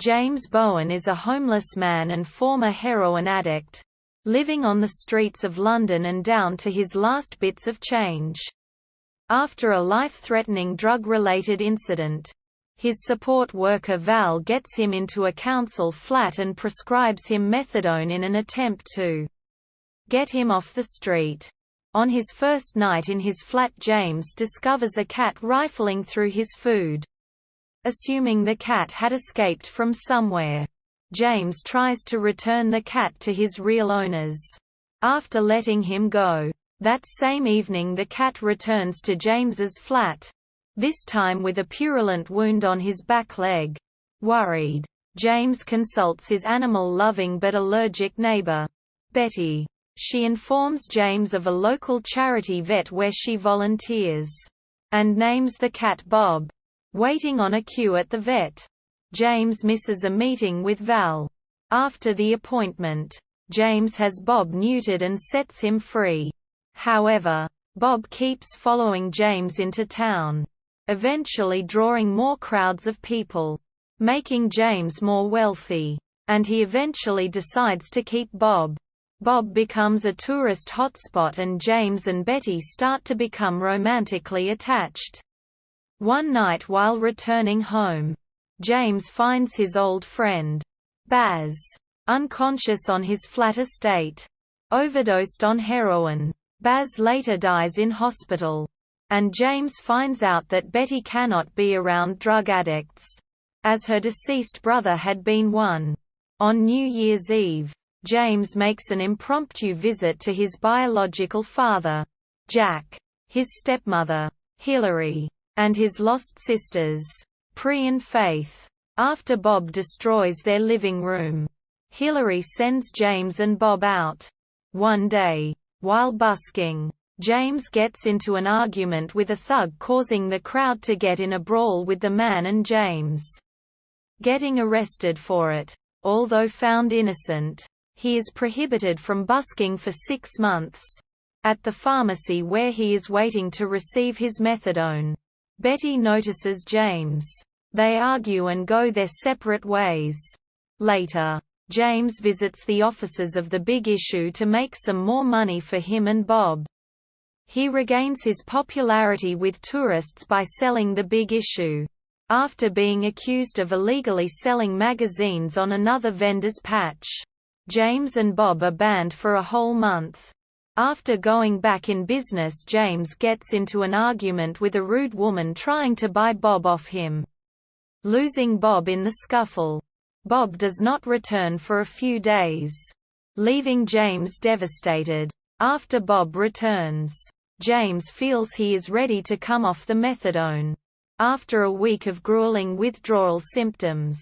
James Bowen is a homeless man and former heroin addict, living on the streets of London and down to his last bits of change. After a life-threatening drug-related incident, his support worker Val gets him into a council flat and prescribes him methadone in an attempt to get him off the street. On his first night in his flat, James discovers a cat rifling through his food. Assuming the cat had escaped from somewhere, James tries to return the cat to his real owners. After letting him go, that same evening the cat returns to James's flat, this time with a purulent wound on his back leg. Worried, James consults his animal-loving but allergic neighbor, Betty. She informs James of a local charity vet where she volunteers, and names the cat Bob. Waiting on a queue at the vet, James misses a meeting with Val. After the appointment, James has Bob neutered and sets him free. However, Bob keeps following James into town, eventually drawing more crowds of people, making James more wealthy, and he eventually decides to keep Bob. Bob becomes a tourist hotspot and James and Betty start to become romantically attached. One night while returning home, James finds his old friend, Baz, unconscious on his flat estate, overdosed on heroin. Baz later dies in hospital, and James finds out that Betty cannot be around drug addicts, as her deceased brother had been one. On New Year's Eve, James makes an impromptu visit to his biological father, Jack, his stepmother, Hilary, and his lost sisters, Pri and Faith. After Bob destroys their living room, Hilary sends James and Bob out. One day, while busking, James gets into an argument with a thug, causing the crowd to get in a brawl with the man and James getting arrested for it. Although found innocent, he is prohibited from busking for 6 months. At the pharmacy where he is waiting to receive his methadone, Betty notices James. They argue and go their separate ways. Later, James visits the offices of the Big Issue to make some more money for him and Bob. He regains his popularity with tourists by selling the Big Issue, after being accused of illegally selling magazines on another vendor's patch. James and Bob are banned for a whole month. After going back in business, James gets into an argument with a rude woman trying to buy Bob off him, losing Bob in the scuffle. Bob does not return for a few days, leaving James devastated. After Bob returns, James feels he is ready to come off the methadone. After a week of grueling withdrawal symptoms,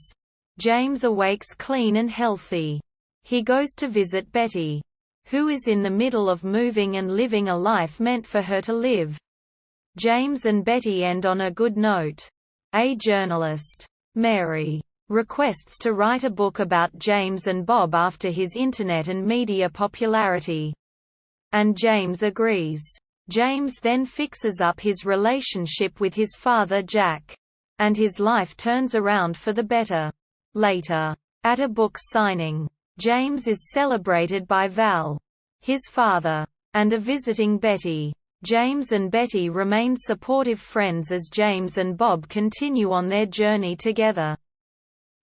James awakes clean and healthy. He goes to visit Betty, who is in the middle of moving and living a life meant for her to live. James and Betty end on a good note. A journalist, Mary, requests to write a book about James and Bob after his internet and media popularity, and James agrees. James then fixes up his relationship with his father Jack, and his life turns around for the better. Later, at a book signing, James is celebrated by Val, his father, and a visiting Betty. James and Betty remain supportive friends as James and Bob continue on their journey together.